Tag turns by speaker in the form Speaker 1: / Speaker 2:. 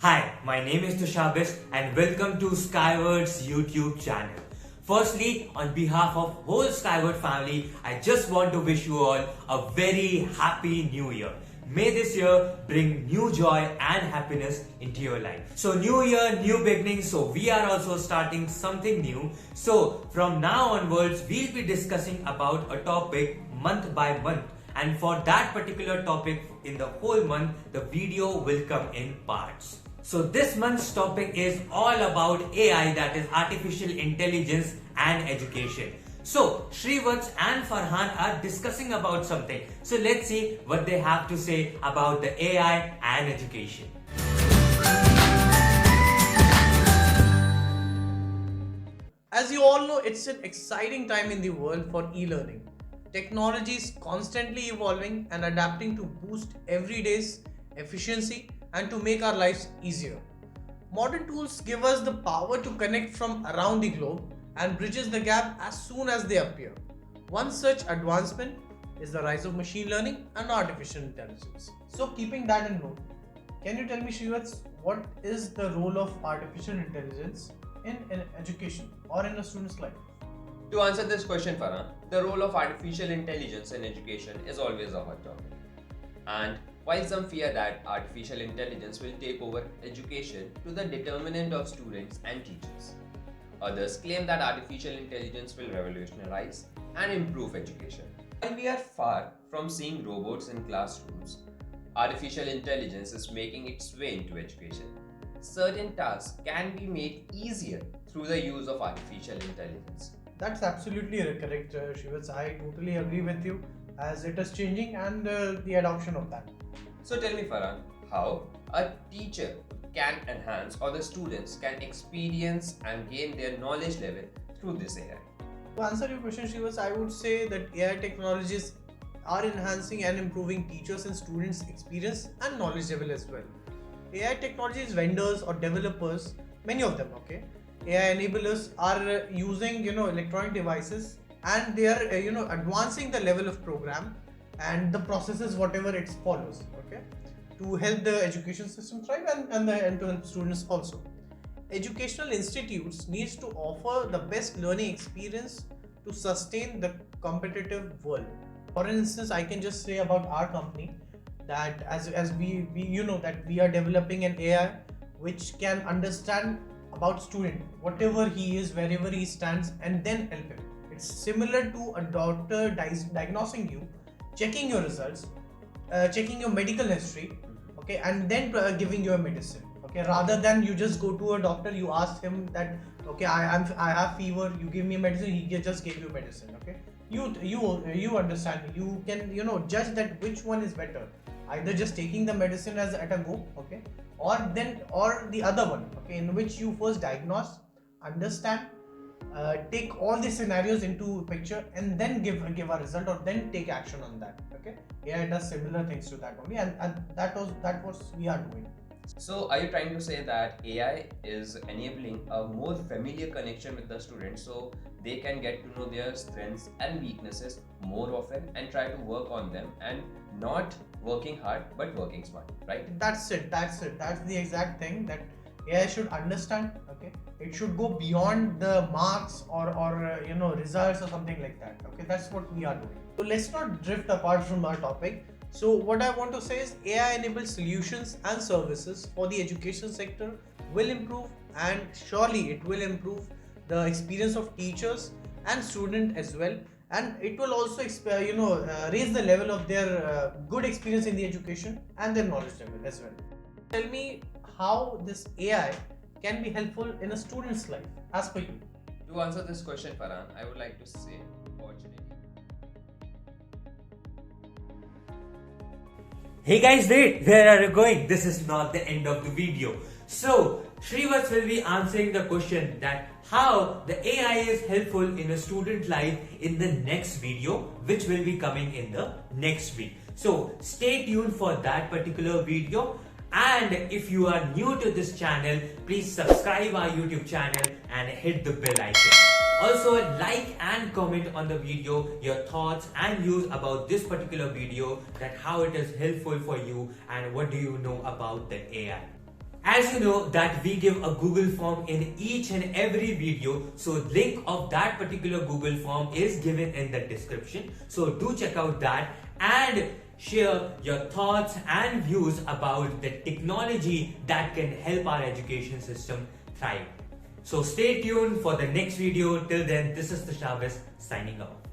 Speaker 1: Hi, my name is Tushabis and welcome to Skyward's YouTube channel. Firstly, on behalf of whole Skyward family, I just want to wish you all a very happy new year. May this year bring new joy and happiness into your life. So new year, new beginnings. So we are also starting something new. So from now onwards, we'll be discussing about a topic month by month. And for that particular topic in the whole month, the video will come in parts. So this month's topic is all about AI, that is artificial intelligence and education. So Shrivats and Farhan are discussing about something. So let's see what they have to say about the AI and education.
Speaker 2: As you all know, it's an exciting time in the world for e-learning. Technology is constantly evolving and adapting to boost everyday's efficiency and to make our lives easier. Modern tools give us the power to connect from around the globe and bridges the gap as soon as they appear. One such advancement is the rise of machine learning and artificial intelligence. So keeping that in mind, can you tell me, Shrivats, what is the role of artificial intelligence in education or in a student's life?
Speaker 3: To answer this question, Farhan, the role of artificial intelligence in education is always a hot topic. And while some fear that artificial intelligence will take over education to the determinant of students and teachers, others claim that artificial intelligence will revolutionize and improve education. While we are far from seeing robots in classrooms, artificial intelligence is making its way into education. Certain tasks can be made easier through the use of artificial intelligence.
Speaker 2: That's absolutely correct, Shivats. I totally agree with you as it is changing and the adoption of that.
Speaker 3: So tell me, Farhan, how a teacher can enhance or the students can experience and gain their knowledge level through this AI?
Speaker 2: To answer your question, Shivats, I would say that AI technologies are enhancing and improving teachers and students' experience and knowledge level as well. AI technologies vendors or developers, many of them, okay, AI enablers are using electronic devices and they are advancing the level of program and the processes whatever it follows, okay, to help the education system thrive and to help students also. Educational institutes needs to offer the best learning experience to sustain the competitive world. For instance, I can just say about our company that as we that we are developing an AI which can understand about student whatever he is, wherever he stands, and then help him. It's similar to a doctor diagnosing you, checking your results, checking your medical history, okay, and then giving you a medicine, okay, rather than you just go to a doctor, you ask him that okay, I have fever, you give me medicine, he just gave you medicine, okay. You understand, you can judge that which one is better, either just taking the medicine as at a go, okay, or the other one, okay, in which you first diagnose, understand, take all the scenarios into picture and then give a result or then take action on that, okay. AI does similar things to that only, and that was we are doing.
Speaker 3: So are you trying to say that AI is enabling a more familiar connection with the students so they can get to know their strengths and weaknesses more often and try to work on them and not working hard but working smart, right?
Speaker 2: That's the exact thing that AI should understand, okay. It should go beyond the marks or results or something like that, okay. That's what we are doing. So let's not drift apart from our topic. So what I want to say is AI enabled solutions and services for the education sector will improve, and surely it will improve the experience of teachers and students as well, and it will also raise the level of their good experience in the education and their knowledge level as well. Tell me how this AI can be helpful in a student's life as per you.
Speaker 3: To answer this question, Farhan, I would like to say, fortunately,
Speaker 1: Hey guys, wait, where are you going? This is not the end of the video. So, Shrivats will be answering the question that how the AI is helpful in a student life in the next video, which will be coming in the next week. So, stay tuned for that particular video. And if you are new to this channel, please subscribe our YouTube channel and hit the bell icon. Also, like and comment on the video your thoughts and views about this particular video, that how it is helpful for you and what do you know about the AI. As you know that we give a Google form in each and every video, so link of that particular Google form is given in the description. So do check out that and share your thoughts and views about the technology that can help our education system thrive. So stay tuned for the next video. Till then, this is Tashabis signing off.